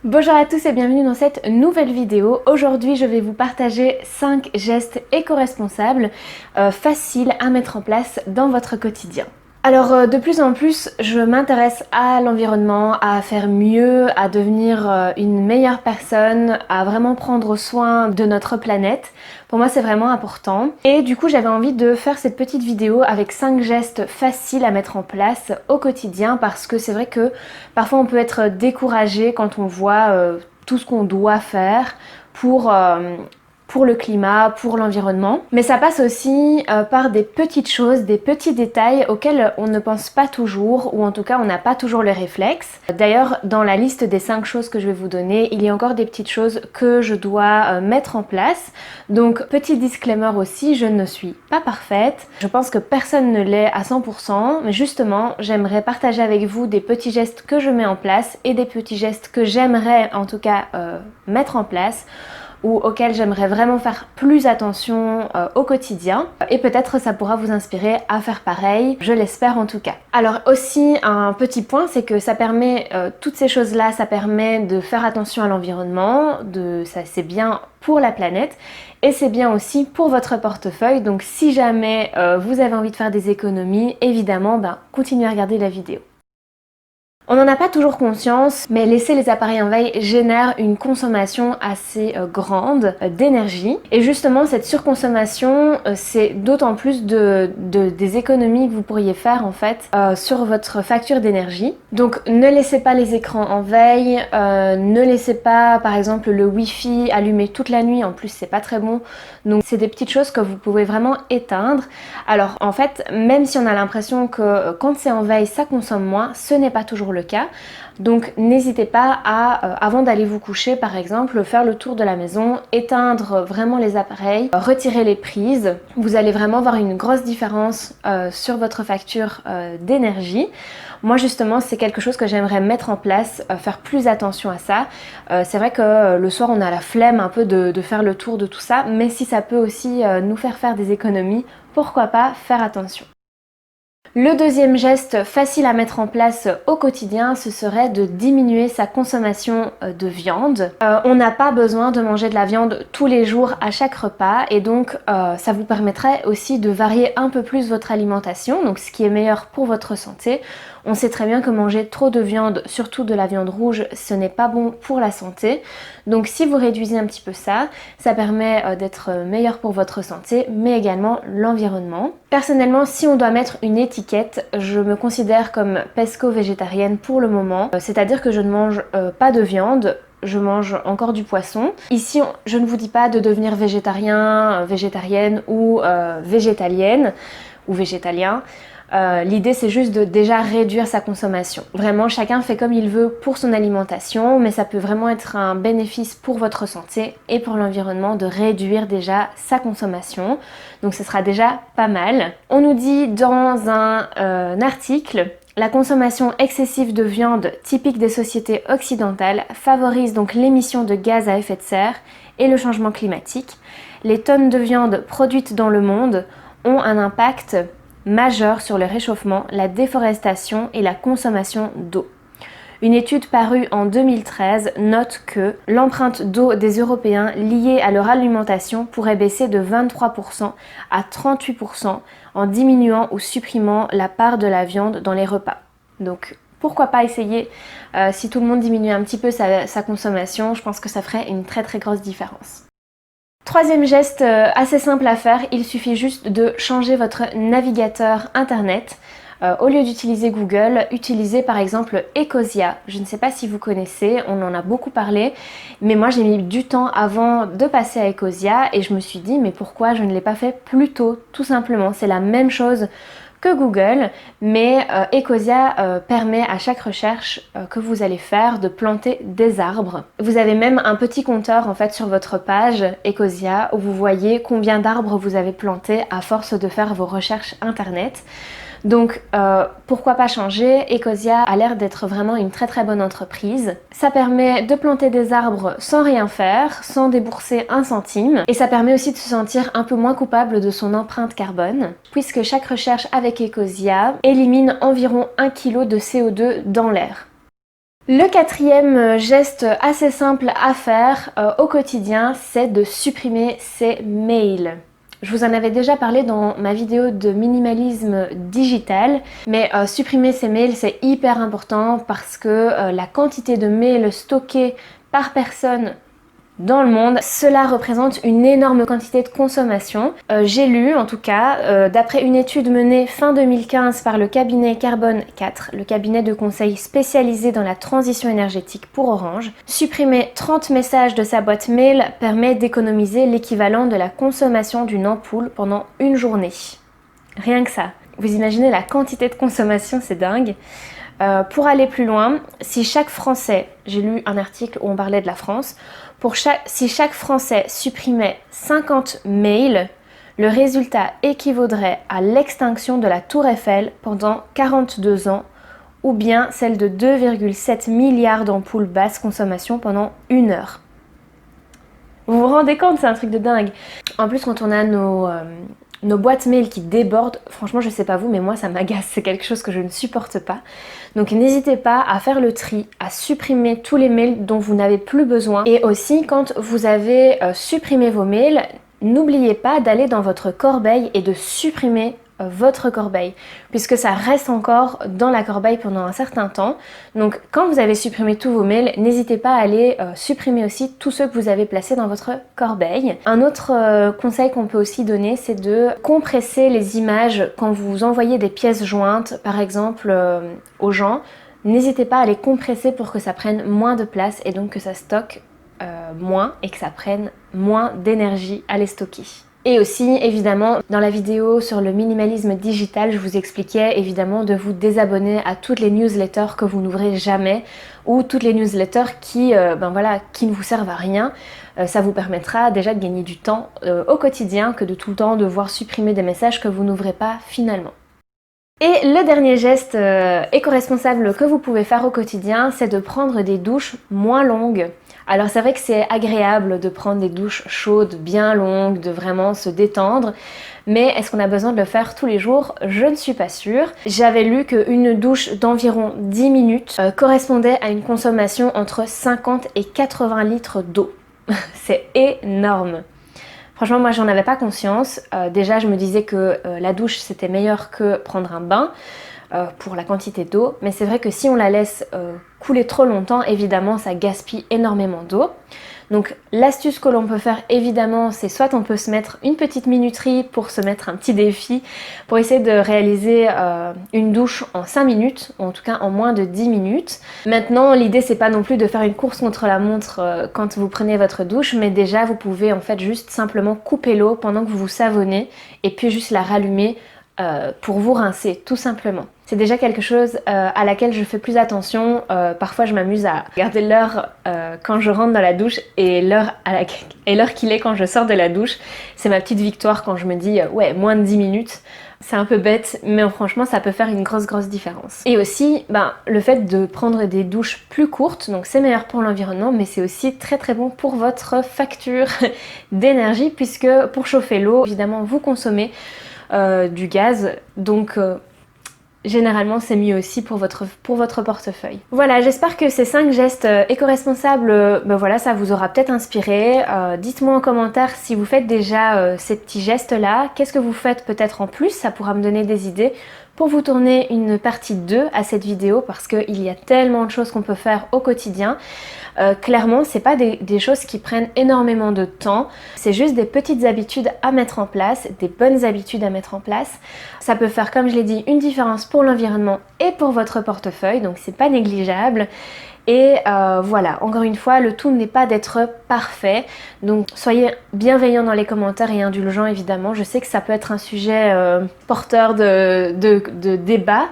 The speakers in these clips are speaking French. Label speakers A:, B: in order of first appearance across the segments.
A: Bonjour à tous et bienvenue dans cette nouvelle vidéo. Aujourd'hui, je vais vous partager 5 gestes éco-responsables faciles à mettre en place dans votre quotidien. Alors de plus en plus, je m'intéresse à l'environnement, à faire mieux, à devenir une meilleure personne, à vraiment prendre soin de notre planète. Pour moi, c'est vraiment important. Et du coup, j'avais envie de faire cette petite vidéo avec 5 gestes faciles à mettre en place au quotidien parce que c'est vrai que parfois on peut être découragé quand on voit tout ce qu'on doit faire pour le climat, pour l'environnement. Mais ça passe aussi par des petites choses, des petits détails auxquels on ne pense pas toujours, ou en tout cas on n'a pas toujours le réflexe. D'ailleurs, dans la liste des 5 choses que je vais vous donner, il y a encore des petites choses que je dois mettre en place. Donc petit disclaimer aussi, je ne suis pas parfaite. Je pense que personne ne l'est à 100%, mais justement, j'aimerais partager avec vous des petits gestes que je mets en place et des petits gestes que j'aimerais en tout cas mettre en place ou auxquels j'aimerais vraiment faire plus attention au quotidien. Et peut-être ça pourra vous inspirer à faire pareil, je l'espère en tout cas. Alors aussi un petit point, c'est que ça permet, toutes ces choses-là, ça permet de faire attention à l'environnement, ça c'est bien pour la planète et c'est bien aussi pour votre portefeuille. Donc si jamais vous avez envie de faire des économies, évidemment, continuez à regarder la vidéo. On n'en a pas toujours conscience, mais laisser les appareils en veille génère une consommation assez grande d'énergie. Et justement, cette surconsommation, c'est d'autant plus des économies que vous pourriez faire en fait sur votre facture d'énergie. Donc ne laissez pas les écrans en veille, ne laissez pas par exemple le Wi-Fi allumé toute la nuit, en plus c'est pas très bon. Donc c'est des petites choses que vous pouvez vraiment éteindre. Alors en fait, même si on a l'impression que quand c'est en veille, ça consomme moins, ce n'est pas toujours le cas. Donc n'hésitez pas à, avant d'aller vous coucher par exemple, faire le tour de la maison, éteindre vraiment les appareils, retirer les prises. Vous allez vraiment voir une grosse différence sur votre facture d'énergie. Moi justement c'est quelque chose que j'aimerais mettre en place, faire plus attention à ça. C'est vrai que le soir on a la flemme un peu de faire le tour de tout ça, mais si ça peut aussi nous faire des économies, pourquoi pas faire attention. Le deuxième geste facile à mettre en place au quotidien, ce serait de diminuer sa consommation de viande. On n'a pas besoin de manger de la viande tous les jours à chaque repas et donc ça vous permettrait aussi de varier un peu plus votre alimentation, donc ce qui est meilleur pour votre santé. On sait très bien que manger trop de viande, surtout de la viande rouge, ce n'est pas bon pour la santé. Donc si vous réduisez un petit peu ça, ça permet d'être meilleur pour votre santé, mais également l'environnement. Personnellement, si on doit mettre une étiquette, je me considère comme pesco-végétarienne pour le moment. C'est-à-dire que je ne mange pas de viande, je mange encore du poisson. Ici, je ne vous dis pas de devenir végétarien, végétarienne ou végétalienne ou végétalien. L'idée c'est juste de déjà réduire sa consommation. Vraiment chacun fait comme il veut pour son alimentation, mais ça peut vraiment être un bénéfice pour votre santé et pour l'environnement de réduire déjà sa consommation. Donc ce sera déjà pas mal. On nous dit dans un article: la consommation excessive de viande typique des sociétés occidentales favorise donc l'émission de gaz à effet de serre et le changement climatique. Les tonnes de viande produites dans le monde ont un impact majeur sur le réchauffement, la déforestation et la consommation d'eau. Une étude parue en 2013 note que l'empreinte d'eau des Européens liée à leur alimentation pourrait baisser de 23% à 38% en diminuant ou supprimant la part de la viande dans les repas. Donc pourquoi pas essayer, si tout le monde diminue un petit peu sa consommation, je pense que ça ferait une très grosse différence. Troisième geste assez simple à faire, il suffit juste de changer votre navigateur internet. Au lieu d'utiliser Google, utilisez par exemple Ecosia. Je ne sais pas si vous connaissez, on en a beaucoup parlé, mais moi j'ai mis du temps avant de passer à Ecosia et je me suis dit mais pourquoi je ne l'ai pas fait plus tôt, tout simplement. C'est la même chose que Google, mais Ecosia permet à chaque recherche que vous allez faire de planter des arbres. Vous avez même un petit compteur en fait sur votre page Ecosia où vous voyez combien d'arbres vous avez plantés à force de faire vos recherches internet. Donc pourquoi pas changer? Ecosia a l'air d'être vraiment une très bonne entreprise. Ça permet de planter des arbres sans rien faire, sans débourser un centime. Et ça permet aussi de se sentir un peu moins coupable de son empreinte carbone, puisque chaque recherche avec Ecosia élimine environ 1 kg de CO2 dans l'air. Le quatrième geste assez simple à faire au quotidien, c'est de supprimer ses mails. Je vous en avais déjà parlé dans ma vidéo de minimalisme digital, mais supprimer ces mails c'est hyper important parce que la quantité de mails stockés par personne dans le monde, cela représente une énorme quantité de consommation. J'ai lu en tout cas, d'après une étude menée fin 2015 par le cabinet Carbone 4, le cabinet de conseil spécialisé dans la transition énergétique pour Orange, supprimer 30 messages de sa boîte mail permet d'économiser l'équivalent de la consommation d'une ampoule pendant une journée. Rien que ça. Vous imaginez la quantité de consommation, c'est dingue. Pour aller plus loin, si chaque Français, j'ai lu un article où on parlait de la France, si chaque Français supprimait 50 mails, le résultat équivaudrait à l'extinction de la Tour Eiffel pendant 42 ans, ou bien celle de 2,7 milliards d'ampoules basse consommation pendant 1 heure. Vous vous rendez compte, c'est un truc de dingue. En plus, quand on a nos boîtes mail qui débordent, franchement je sais pas vous mais moi ça m'agace, c'est quelque chose que je ne supporte pas. Donc n'hésitez pas à faire le tri, à supprimer tous les mails dont vous n'avez plus besoin. Et aussi quand vous avez supprimé vos mails, n'oubliez pas d'aller dans votre corbeille et de supprimer votre corbeille, puisque ça reste encore dans la corbeille pendant un certain temps. Donc quand vous avez supprimé tous vos mails, n'hésitez pas à aller supprimer aussi tous ceux que vous avez placés dans votre corbeille. Un autre conseil qu'on peut aussi donner, c'est de compresser les images quand vous envoyez des pièces jointes, par exemple aux gens. N'hésitez pas à les compresser pour que ça prenne moins de place et donc que ça stocke moins et que ça prenne moins d'énergie à les stocker. Et aussi, évidemment, dans la vidéo sur le minimalisme digital, je vous expliquais évidemment de vous désabonner à toutes les newsletters que vous n'ouvrez jamais ou toutes les newsletters qui ne vous servent à rien. Ça vous permettra déjà de gagner du temps au quotidien que de tout le temps devoir supprimer des messages que vous n'ouvrez pas finalement. Et le dernier geste éco-responsable que vous pouvez faire au quotidien, c'est de prendre des douches moins longues. Alors c'est vrai que c'est agréable de prendre des douches chaudes, bien longues, de vraiment se détendre, mais est-ce qu'on a besoin de le faire tous les jours? Je ne suis pas sûre. J'avais lu qu'une douche d'environ 10 minutes correspondait à une consommation entre 50 et 80 litres d'eau. C'est énorme. Franchement, moi j'en avais pas conscience. Déjà je me disais que la douche c'était meilleur que prendre un bain pour la quantité d'eau, mais c'est vrai que si on la laisse couler trop longtemps, évidemment ça gaspille énormément d'eau. Donc l'astuce que l'on peut faire évidemment, c'est soit on peut se mettre une petite minuterie pour se mettre un petit défi, pour essayer de réaliser une douche en 5 minutes, ou en tout cas en moins de 10 minutes. Maintenant l'idée c'est pas non plus de faire une course contre la montre quand vous prenez votre douche, mais déjà vous pouvez en fait juste simplement couper l'eau pendant que vous vous savonnez et puis juste la rallumer pour vous rincer tout simplement. C'est déjà quelque chose à laquelle je fais plus attention. Parfois je m'amuse à regarder l'heure quand je rentre dans la douche et l'heure qu'il est quand je sors de la douche. C'est ma petite victoire quand je me dis ouais, moins de 10 minutes. C'est un peu bête, mais franchement ça peut faire une grosse différence. Et aussi le fait de prendre des douches plus courtes, donc c'est meilleur pour l'environnement, mais c'est aussi très bon pour votre facture d'énergie, puisque pour chauffer l'eau, évidemment vous consommez du gaz, donc généralement c'est mieux aussi pour votre portefeuille. Voilà, j'espère que ces 5 gestes éco-responsables, ça vous aura peut-être inspiré. Dites-moi en commentaire si vous faites déjà ces petits gestes là, qu'est-ce que vous faites peut-être en plus, ça pourra me donner des idées pour vous tourner une partie 2 à cette vidéo, parce qu'il y a tellement de choses qu'on peut faire au quotidien. Clairement, c'est pas des choses qui prennent énormément de temps, c'est juste des petites habitudes à mettre en place, des bonnes habitudes à mettre en place. Ça peut faire, comme je l'ai dit, une différence pour l'environnement et pour votre portefeuille, donc c'est pas négligeable. Et voilà, encore une fois, le tout n'est pas d'être parfait, donc soyez bienveillants dans les commentaires et indulgents évidemment. Je sais que ça peut être un sujet porteur de débat,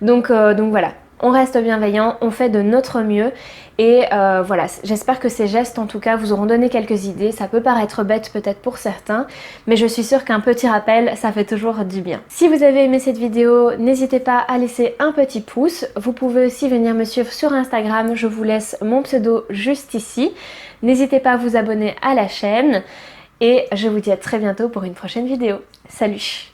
A: donc voilà. On reste bienveillant, on fait de notre mieux et voilà, j'espère que ces gestes en tout cas vous auront donné quelques idées. Ça peut paraître bête peut-être pour certains, mais je suis sûre qu'un petit rappel, ça fait toujours du bien. Si vous avez aimé cette vidéo, n'hésitez pas à laisser un petit pouce. Vous pouvez aussi venir me suivre sur Instagram, je vous laisse mon pseudo juste ici. N'hésitez pas à vous abonner à la chaîne et je vous dis à très bientôt pour une prochaine vidéo. Salut!